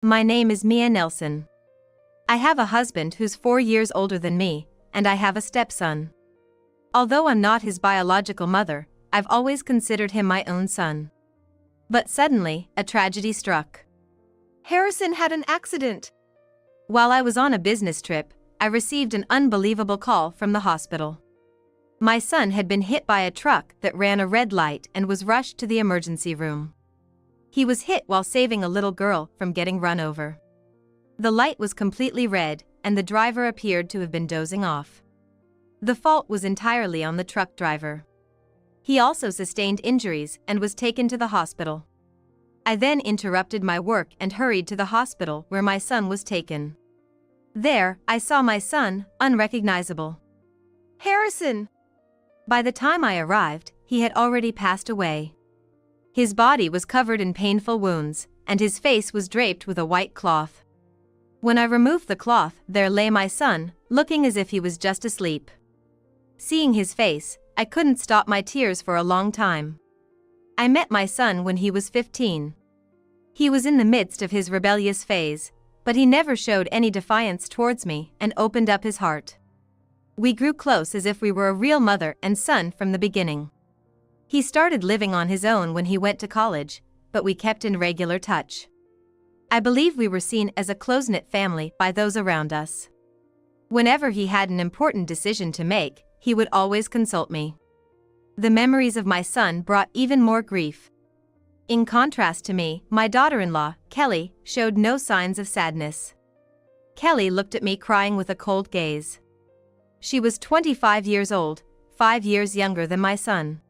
My name is Mia Nelson. I have a husband who's 4 years older than me, and I have a stepson. Although I'm not his biological mother, I've always considered him my own son. But suddenly, a tragedy struck. Harrison had an accident. While I was on a business trip, I received an unbelievable call from the hospital. My son had been hit by a truck that ran a red light and was rushed to the emergency room. He was hit while saving a little girl from getting run over. The light was completely red, and the driver appeared to have been dozing off. The fault was entirely on the truck driver. He also sustained injuries and was taken to the hospital. I then interrupted my work and hurried to the hospital where my son was taken. There, I saw my son, unrecognizable. Harrison! By the time I arrived, he had already passed away. His body was covered in painful wounds, and his face was draped with a white cloth. When I removed the cloth, there lay my son, looking as if he was just asleep. Seeing his face, I couldn't stop my tears for a long time. I met my son when he was 15. He was in the midst of his rebellious phase, but he never showed any defiance towards me and opened up his heart. We grew close as if we were a real mother and son from the beginning. He started living on his own when he went to college, but we kept in regular touch. I believe we were seen as a close-knit family by those around us. Whenever he had an important decision to make, he would always consult me. The memories of my son brought even more grief. In contrast to me, my daughter-in-law, Kelly, showed no signs of sadness. Kelly looked at me crying with a cold gaze. She was 25 years old, 5 years younger than my son.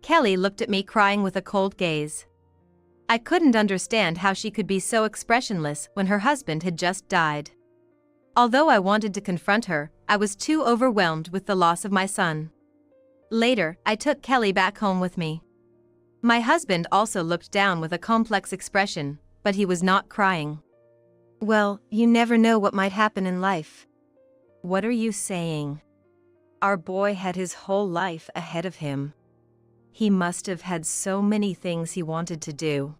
Kelly looked at me crying with a cold gaze. I couldn't understand how she could be so expressionless when her husband had just died. Although I wanted to confront her, I was too overwhelmed with the loss of my son. Later, I took Kelly back home with me. My husband also looked down with a complex expression, but he was not crying. Well, you never know what might happen in life. What are you saying? Our boy had his whole life ahead of him. He must have had so many things he wanted to do.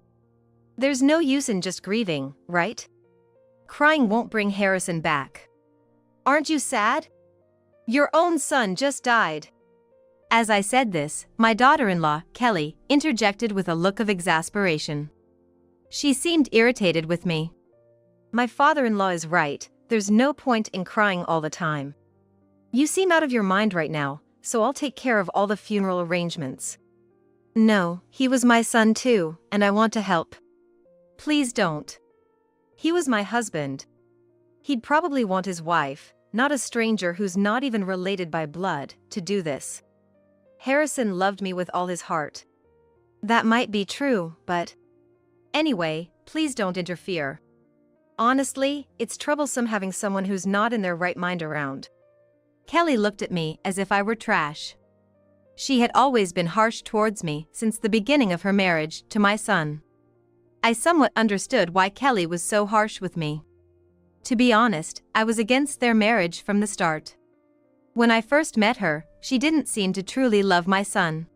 There's no use in just grieving, right? Crying won't bring Harrison back. Aren't you sad? Your own son just died. As I said this, my daughter-in-law, Kelly, interjected with a look of exasperation. She seemed irritated with me. My father-in-law is right, there's no point in crying all the time. You seem out of your mind right now, so I'll take care of all the funeral arrangements. No, he was my son too, and I want to help. Please don't. He was my husband. He'd probably want his wife, not a stranger who's not even related by blood, to do this. Harrison loved me with all his heart. That might be true, but... Anyway, please don't interfere. Honestly, it's troublesome having someone who's not in their right mind around. Kelly looked at me as if I were trash. She had always been harsh towards me since the beginning of her marriage to my son. I somewhat understood why Kelly was so harsh with me. To be honest, I was against their marriage from the start. When I first met her, she didn't seem to truly love my son.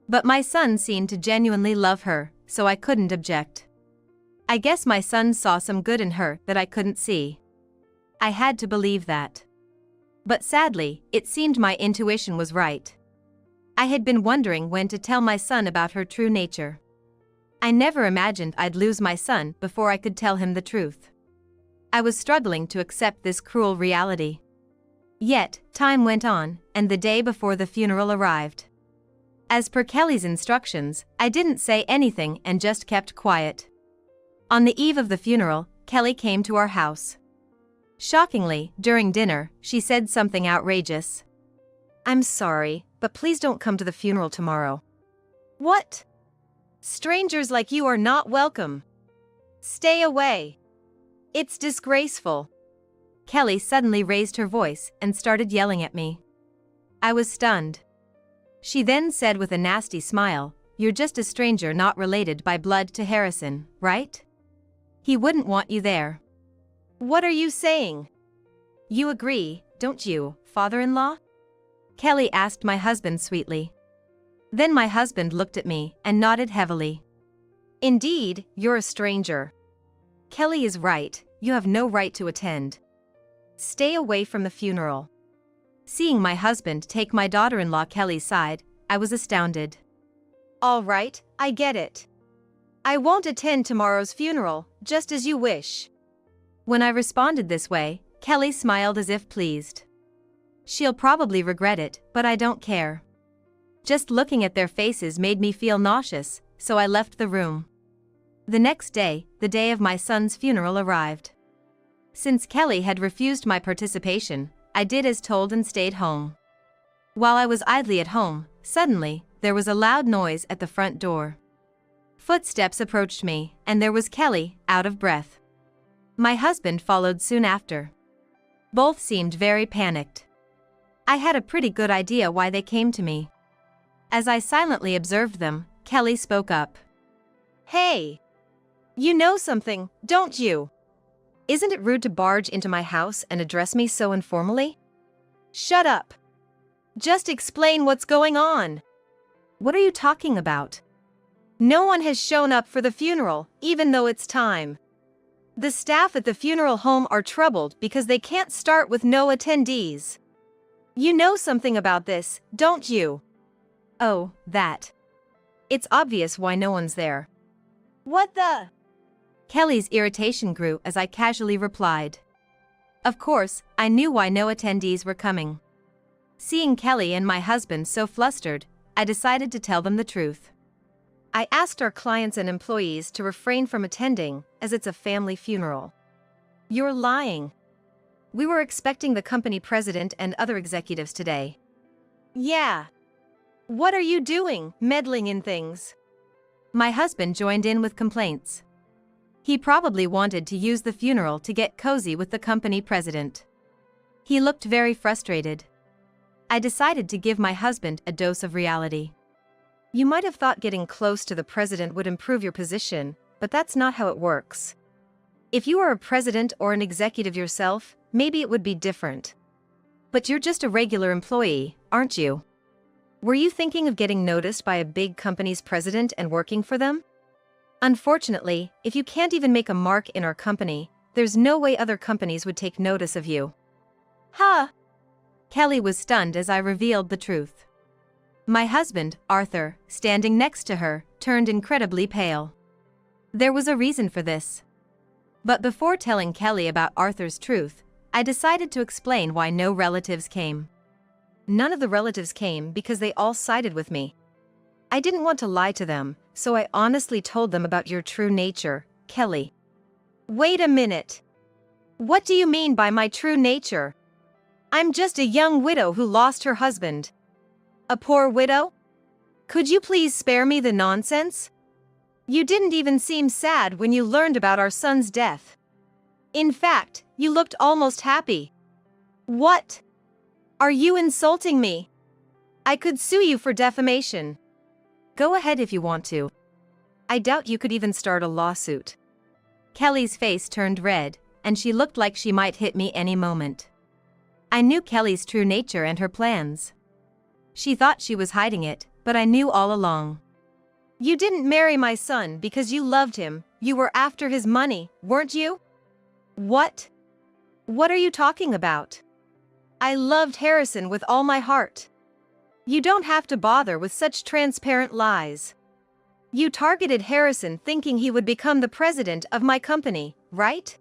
But my son seemed to genuinely love her, so I couldn't object. I guess my son saw some good in her that I couldn't see. I had to believe that. But sadly, it seemed my intuition was right. I had been wondering when to tell my son about her true nature. I never imagined I'd lose my son before I could tell him the truth. I was struggling to accept this cruel reality. Yet, time went on, and the day before the funeral arrived. As per Kelly's instructions, I didn't say anything and just kept quiet. On the eve of the funeral, Kelly came to our house. Shockingly, during dinner, she said something outrageous. I'm sorry, but please don't come to the funeral tomorrow. What? Strangers like you are not welcome. Stay away. It's disgraceful. Kelly suddenly raised her voice and started yelling at me. I was stunned. She then said with a nasty smile, "You're just a stranger not related by blood to Harrison, right? He wouldn't want you there." What are you saying? You agree, don't you, father-in-law? Kelly asked my husband sweetly. Then my husband looked at me and nodded heavily. Indeed, you're a stranger. Kelly is right, you have no right to attend. Stay away from the funeral. Seeing my husband take my daughter-in-law Kelly's side, I was astounded. All right, I get it. I won't attend tomorrow's funeral, just as you wish. When I responded this way, Kelly smiled as if pleased. She'll probably regret it, but I don't care. Just looking at their faces made me feel nauseous, so I left the room. The next day, the day of my son's funeral arrived. Since Kelly had refused my participation, I did as told and stayed home. While I was idly at home, suddenly, there was a loud noise at the front door. Footsteps approached me, and there was Kelly, out of breath. My husband followed soon after. Both seemed very panicked. I had a pretty good idea why they came to me. As I silently observed them, Kelly spoke up. Hey! You know something, don't you? Isn't it rude to barge into my house and address me so informally? Shut up! Just explain what's going on. What are you talking about? No one has shown up for the funeral, even though it's time. The staff at the funeral home are troubled because they can't start with no attendees. You know something about this, don't you? Oh, that. It's obvious why no one's there. What the? Kelly's irritation grew as I casually replied. Of course, I knew why no attendees were coming. Seeing Kelly and my husband so flustered, I decided to tell them the truth. I asked our clients and employees to refrain from attending, as it's a family funeral. You're lying. We were expecting the company president and other executives today. Yeah. What are you doing, meddling in things? My husband joined in with complaints. He probably wanted to use the funeral to get cozy with the company president. He looked very frustrated. I decided to give my husband a dose of reality. You might have thought getting close to the president would improve your position, but that's not how it works. If you are a president or an executive yourself, maybe it would be different. But you're just a regular employee, aren't you? Were you thinking of getting noticed by a big company's president and working for them? Unfortunately, if you can't even make a mark in our company, there's no way other companies would take notice of you. Huh? Kelly was stunned as I revealed the truth. My husband, Arthur, standing next to her, turned incredibly pale. There was a reason for this. But before telling Kelly about Arthur's truth, I decided to explain why no relatives came. None of the relatives came because they all sided with me. I didn't want to lie to them, so I honestly told them about your true nature, Kelly. Wait a minute. What do you mean by my true nature? I'm just a young widow who lost her husband. A poor widow? Could you please spare me the nonsense? You didn't even seem sad when you learned about our son's death. In fact, you looked almost happy. What? Are you insulting me? I could sue you for defamation. Go ahead if you want to. I doubt you could even start a lawsuit. Kelly's face turned red, and she looked like she might hit me any moment. I knew Kelly's true nature and her plans. She thought she was hiding it, but I knew all along. You didn't marry my son because you loved him, you were after his money, weren't you? What? What are you talking about? I loved Harrison with all my heart. You don't have to bother with such transparent lies. You targeted Harrison thinking he would become the president of my company, right?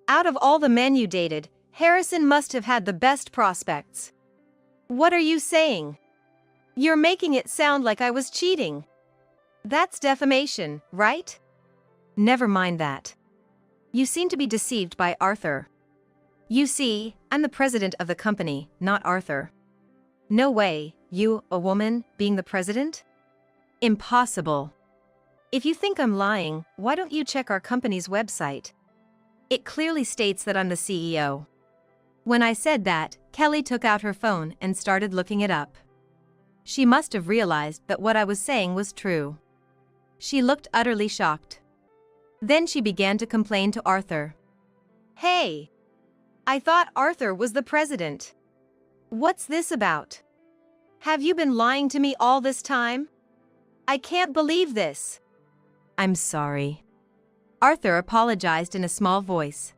Out of all the men you dated, Harrison must have had the best prospects. What are you saying? You're making it sound like I was cheating. That's defamation, right? Never mind that. You seem to be deceived by Arthur. You see, I'm the president of the company, not Arthur. No way, you, a woman, being the president? Impossible. If you think I'm lying, why don't you check our company's website? It clearly states that I'm the CEO. When I said that, Kelly took out her phone and started looking it up. She must have realized that what I was saying was true. She looked utterly shocked. Then she began to complain to Arthur. Hey! I thought Arthur was the president. What's this about? Have you been lying to me all this time? I can't believe this. I'm sorry. Arthur apologized in a small voice.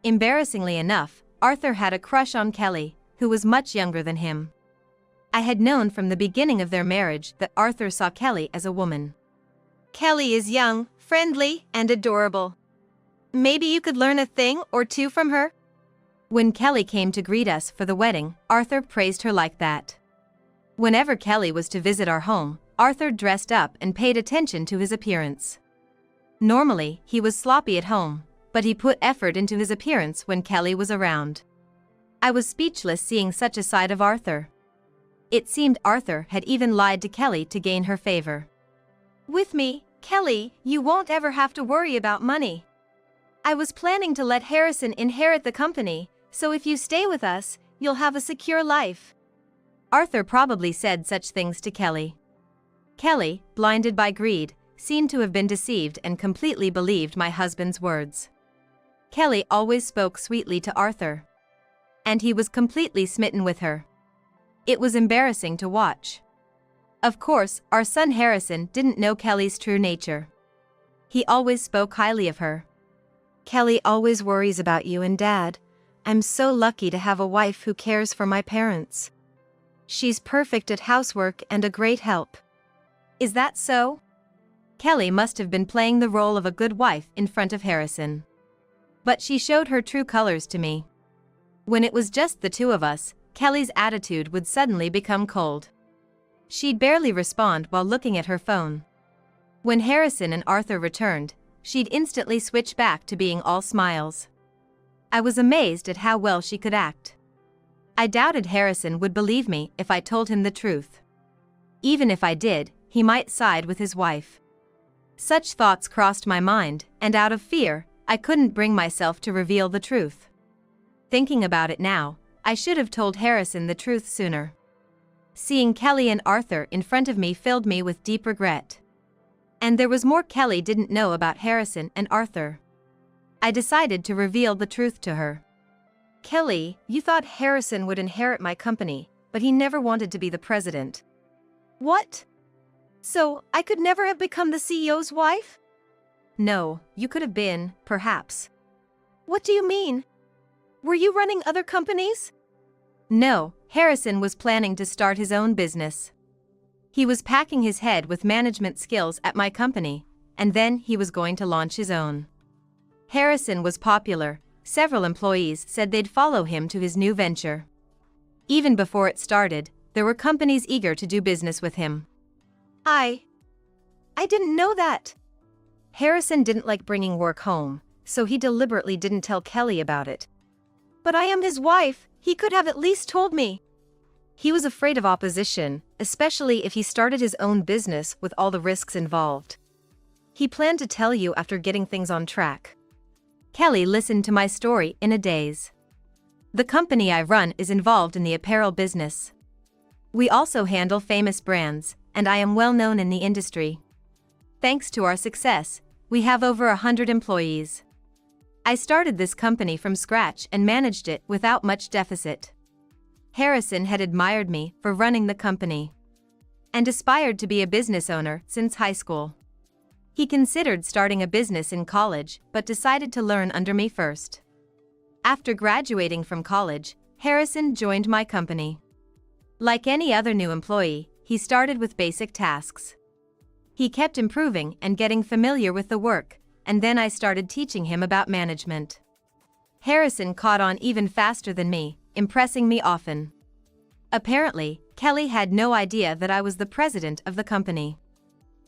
Embarrassingly enough, Arthur had a crush on Kelly, who was much younger than him. I had known from the beginning of their marriage that Arthur saw Kelly as a woman. Kelly is young, friendly, and adorable. Maybe you could learn a thing or two from her? When Kelly came to greet us for the wedding, Arthur praised her like that. Whenever Kelly was to visit our home, Arthur dressed up and paid attention to his appearance. Normally, he was sloppy at home, but he put effort into his appearance when Kelly was around. I was speechless seeing such a side of Arthur. It seemed Arthur had even lied to Kelly to gain her favor. With me, Kelly, you won't ever have to worry about money. I was planning to let Harrison inherit the company, so if you stay with us, you'll have a secure life. Arthur probably said such things to Kelly. Kelly, blinded by greed, seemed to have been deceived and completely believed my husband's words. Kelly always spoke sweetly to Arthur. And he was completely smitten with her. It was embarrassing to watch. Of course, our son Harrison didn't know Kelly's true nature. He always spoke highly of her. Kelly always worries about you and Dad. I'm so lucky to have a wife who cares for my parents. She's perfect at housework and a great help. Is that so? Kelly must have been playing the role of a good wife in front of Harrison. But she showed her true colors to me. When it was just the two of us, Kelly's attitude would suddenly become cold. She'd barely respond while looking at her phone. When Harrison and Arthur returned, she'd instantly switch back to being all smiles. I was amazed at how well she could act. I doubted Harrison would believe me if I told him the truth. Even if I did, he might side with his wife. Such thoughts crossed my mind, and out of fear, I couldn't bring myself to reveal the truth. Thinking about it now, I should have told Harrison the truth sooner. Seeing Kelly and Arthur in front of me filled me with deep regret. And there was more Kelly didn't know about Harrison and Arthur. I decided to reveal the truth to her. Kelly, you thought Harrison would inherit my company, but he never wanted to be the president. What? So, I could never have become the CEO's wife? No, you could have been, perhaps. What do you mean? Were you running other companies? No, Harrison was planning to start his own business. He was packing his head with management skills at my company, and then he was going to launch his own. Harrison was popular. Several employees said they'd follow him to his new venture. Even before it started, there were companies eager to do business with him. I didn't know that. Harrison didn't like bringing work home, so he deliberately didn't tell Kelly about it. But I am his wife, he could have at least told me. He was afraid of opposition, especially if he started his own business with all the risks involved. He planned to tell you after getting things on track. Kelly listened to my story in a daze. The company I run is involved in the apparel business. We also handle famous brands, and I am well known in the industry. Thanks to our success, we have over 100 employees. I started this company from scratch and managed it without much deficit. Harrison had admired me for running the company and aspired to be a business owner since high school. He considered starting a business in college but decided to learn under me first. After graduating from college, Harrison joined my company. Like any other new employee, he started with basic tasks. He kept improving and getting familiar with the work, and then I started teaching him about management. Harrison caught on even faster than me, impressing me often. Apparently, Kelly had no idea that I was the president of the company.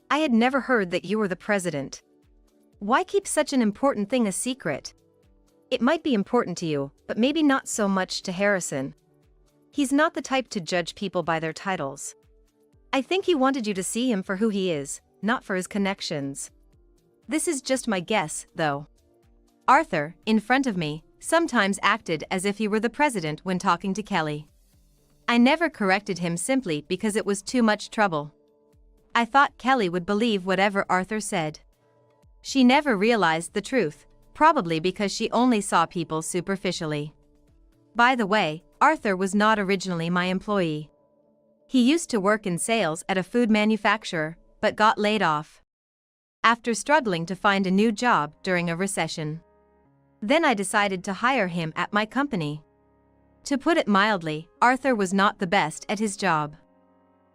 I had never heard that you were the president. Why keep such an important thing a secret? It might be important to you, but maybe not so much to Harrison. He's not the type to judge people by their titles. I think he wanted you to see him for who he is, not for his connections. This is just my guess, though. Arthur, in front of me, sometimes acted as if he were the president when talking to Kelly. I never corrected him simply because it was too much trouble. I thought Kelly would believe whatever Arthur said. She never realized the truth, probably because she only saw people superficially. By the way, Arthur was not originally my employee. He used to work in sales at a food manufacturer, but got laid off. after struggling to find a new job during a recession. Then I decided to hire him at my company. To put it mildly, Arthur was not the best at his job.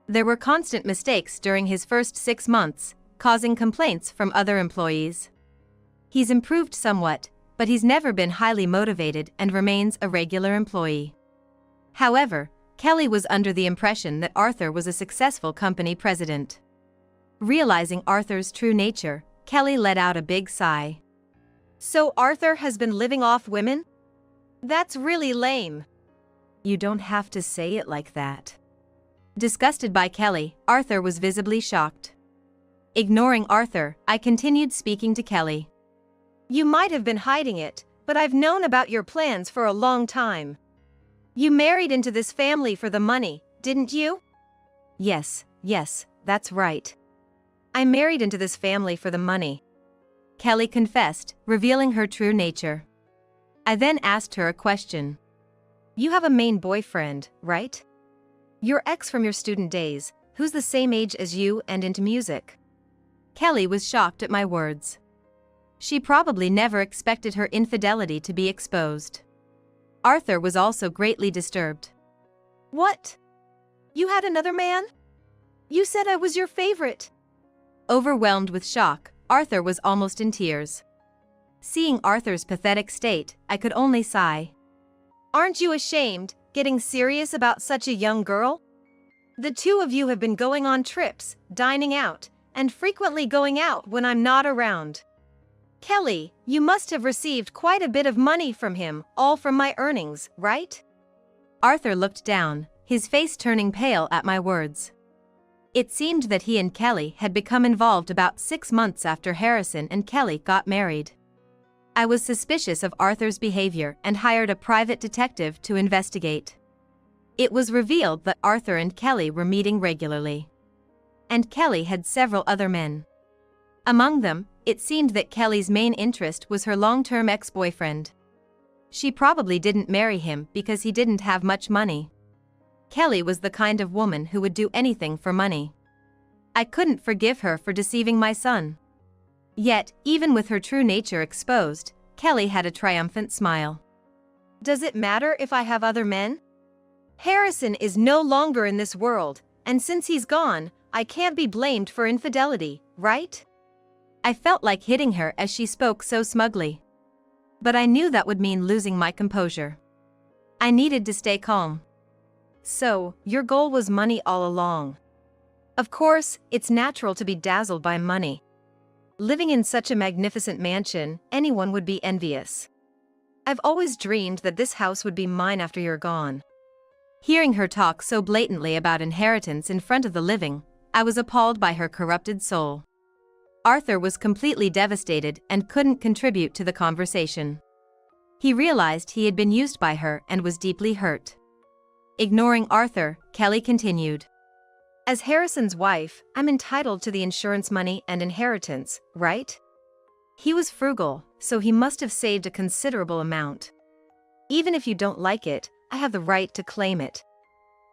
There were constant mistakes during his first 6 months, causing complaints from other employees. He's improved somewhat, but he's never been highly motivated and remains a regular employee. However, Kelly was under the impression that Arthur was a successful company president. Realizing Arthur's true nature, Kelly let out a big sigh. So Arthur has been living off women? That's really lame. You don't have to say it like that. Disgusted by Kelly, Arthur was visibly shocked. Ignoring Arthur, I continued speaking to Kelly. You might have been hiding it, but I've known about your plans for a long time. You married into this family for the money, didn't you? Yes, that's right. I married into this family for the money, Kelly confessed, revealing her true nature. I then asked her a question. You have a main boyfriend, right? Your ex from your student days, who's the same age as you and into music. Kelly was shocked at my words. She probably never expected her infidelity to be exposed. Arthur was also greatly disturbed. What? You had another man? You said I was your favorite. Overwhelmed with shock, Arthur was almost in tears. Seeing Arthur's pathetic state, I could only sigh. Aren't you ashamed, getting serious about such a young girl? The two of you have been going on trips, dining out, and frequently going out when I'm not around. Kelly, you must have received quite a bit of money from him, all from my earnings, right? Arthur looked down, his face turning pale at my words. It seemed that he and Kelly had become involved about 6 months after Harrison and Kelly got married. I was suspicious of Arthur's behavior and hired a private detective to investigate. It was revealed that Arthur and Kelly were meeting regularly. And Kelly had several other men. Among them, it seemed that Kelly's main interest was her long-term ex-boyfriend. She probably didn't marry him because he didn't have much money. Kelly was the kind of woman who would do anything for money. I couldn't forgive her for deceiving my son. Yet, even with her true nature exposed, Kelly had a triumphant smile. Does it matter if I have other men? Harrison is no longer in this world, and since he's gone, I can't be blamed for infidelity, right? I felt like hitting her as she spoke so smugly. But I knew that would mean losing my composure. I needed to stay calm. So, your goal was money all along. Of course, it's natural to be dazzled by money. Living in such a magnificent mansion, anyone would be envious. I've always dreamed that this house would be mine after you're gone. Hearing her talk so blatantly about inheritance in front of the living, I was appalled by her corrupted soul. Arthur was completely devastated and couldn't contribute to the conversation. He realized he had been used by her and was deeply hurt. Ignoring Arthur, Kelly continued. As Harrison's wife, I'm entitled to the insurance money and inheritance, right? He was frugal, so he must have saved a considerable amount. Even if you don't like it, I have the right to claim it.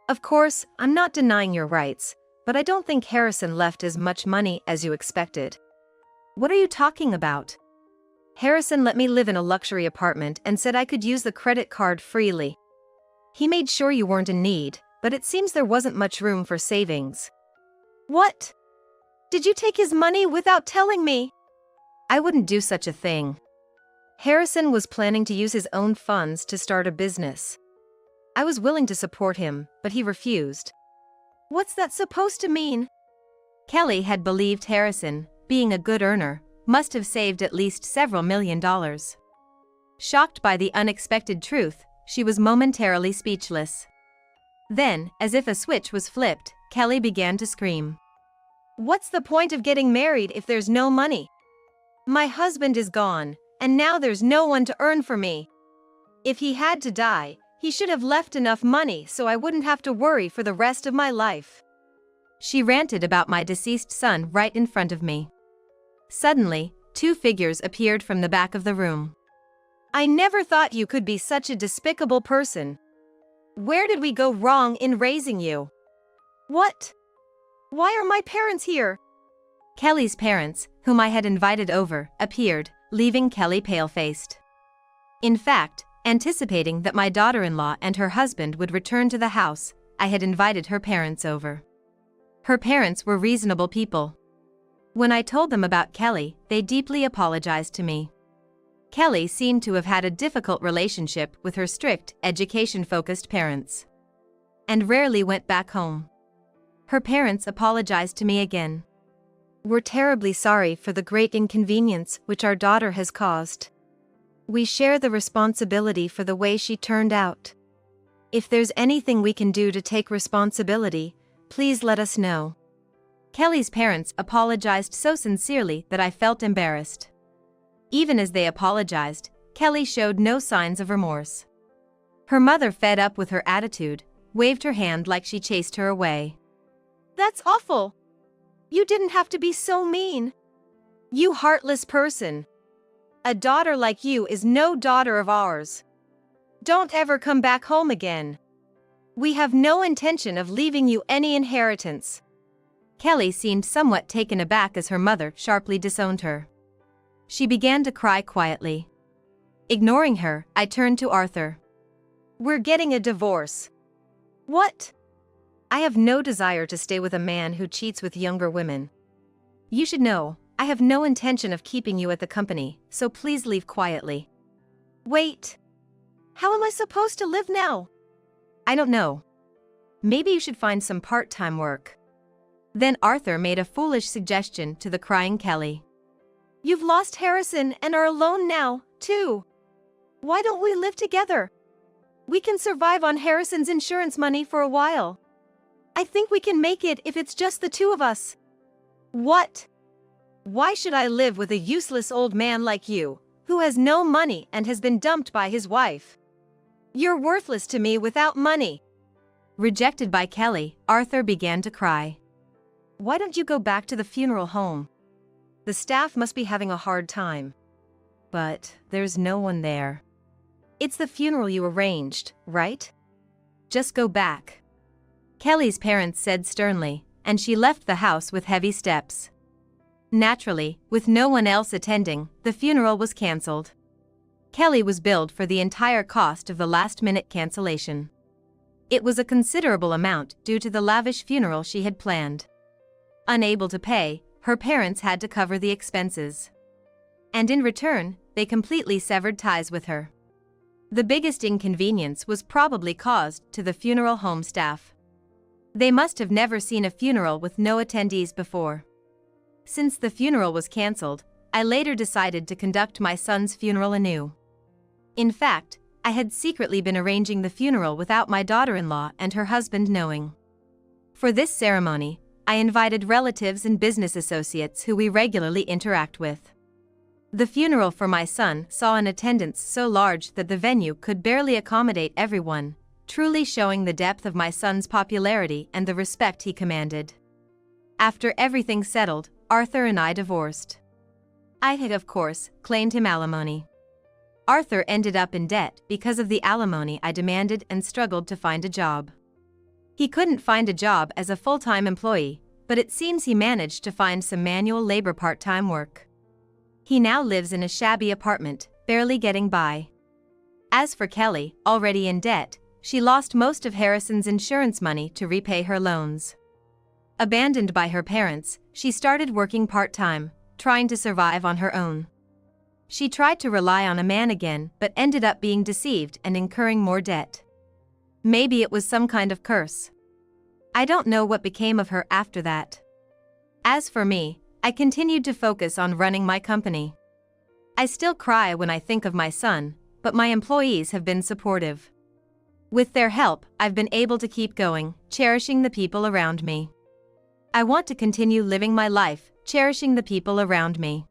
Of course, I'm not denying your rights, but I don't think Harrison left as much money as you expected. What are you talking about? Harrison let me live in a luxury apartment and said I could use the credit card freely. He made sure you weren't in need, but it seems there wasn't much room for savings. What? Did you take his money without telling me? I wouldn't do such a thing. Harrison was planning to use his own funds to start a business. I was willing to support him, but he refused. What's that supposed to mean? Kelly had believed Harrison, being a good earner, must have saved at least several $1,000,000. Shocked by the unexpected truth, she was momentarily speechless. Then, as if a switch was flipped, Kelly began to scream. What's the point of getting married if there's no money? My husband is gone, and now there's no one to earn for me. If he had to die, he should have left enough money so I wouldn't have to worry for the rest of my life. She ranted about my deceased son right in front of me. Suddenly, 2 figures appeared from the back of the room. I never thought you could be such a despicable person. Where did we go wrong in raising you? What? Why are my parents here? Kelly's parents, whom I had invited over, appeared, leaving Kelly pale-faced. In fact, anticipating that my daughter-in-law and her husband would return to the house, I had invited her parents over. Her parents were reasonable people. When I told them about Kelly, they deeply apologized to me. Kelly seemed to have had a difficult relationship with her strict, education-focused parents, and rarely went back home. Her parents apologized to me again. "We're terribly sorry for the great inconvenience which our daughter has caused. We share the responsibility for the way she turned out. If there's anything we can do to take responsibility, please let us know." Kelly's parents apologized so sincerely that I felt embarrassed. Even as they apologized, Kelly showed no signs of remorse. Her mother, fed up with her attitude, waved her hand like she chased her away. "That's awful. You didn't have to be so mean. You heartless person. A daughter like you is no daughter of ours. Don't ever come back home again. We have no intention of leaving you any inheritance." Kelly seemed somewhat taken aback as her mother sharply disowned her. She began to cry quietly. Ignoring her, I turned to Arthur. "We're getting a divorce." "What?" "I have no desire to stay with a man who cheats with younger women. You should know, I have no intention of keeping you at the company, so please leave quietly." "Wait. How am I supposed to live now?" "I don't know. Maybe you should find some part-time work." Then Arthur made a foolish suggestion to the crying Kelly. "You've lost Harrison and are alone now, too. Why don't we live together? We can survive on Harrison's insurance money for a while. I think we can make it if it's just the two of us." "What? Why should I live with a useless old man like you, who has no money and has been dumped by his wife? You're worthless to me without money." Rejected by Kelly, Arthur began to cry. "Why don't you go back to the funeral home? The staff must be having a hard time." "But there's no one there." "It's the funeral you arranged, right? Just go back," Kelly's parents said sternly, and she left the house with heavy steps. Naturally, with no one else attending, the funeral was cancelled. Kelly was billed for the entire cost of the last-minute cancellation. It was a considerable amount due to the lavish funeral she had planned. Unable to pay, her parents had to cover the expenses. And in return, they completely severed ties with her. The biggest inconvenience was probably caused to the funeral home staff. They must have never seen a funeral with no attendees before. Since the funeral was cancelled, I later decided to conduct my son's funeral anew. In fact, I had secretly been arranging the funeral without my daughter-in-law and her husband knowing. For this ceremony, I invited relatives and business associates who we regularly interact with. The funeral for my son saw an attendance so large that the venue could barely accommodate everyone, truly showing the depth of my son's popularity and the respect he commanded. After everything settled, Arthur and I divorced. I had, of course, claimed him alimony. Arthur ended up in debt because of the alimony I demanded and struggled to find a job. He couldn't find a job as a full-time employee, but it seems he managed to find some manual labor part-time work. He now lives in a shabby apartment, barely getting by. As for Kelly, already in debt, she lost most of Harrison's insurance money to repay her loans. Abandoned by her parents, she started working part-time, trying to survive on her own. She tried to rely on a man again but ended up being deceived and incurring more debt. Maybe it was some kind of curse. I don't know what became of her after that. As for me, I continued to focus on running my company. I still cry when I think of my son, but my employees have been supportive. With their help, I've been able to keep going, cherishing the people around me. I want to continue living my life, cherishing the people around me.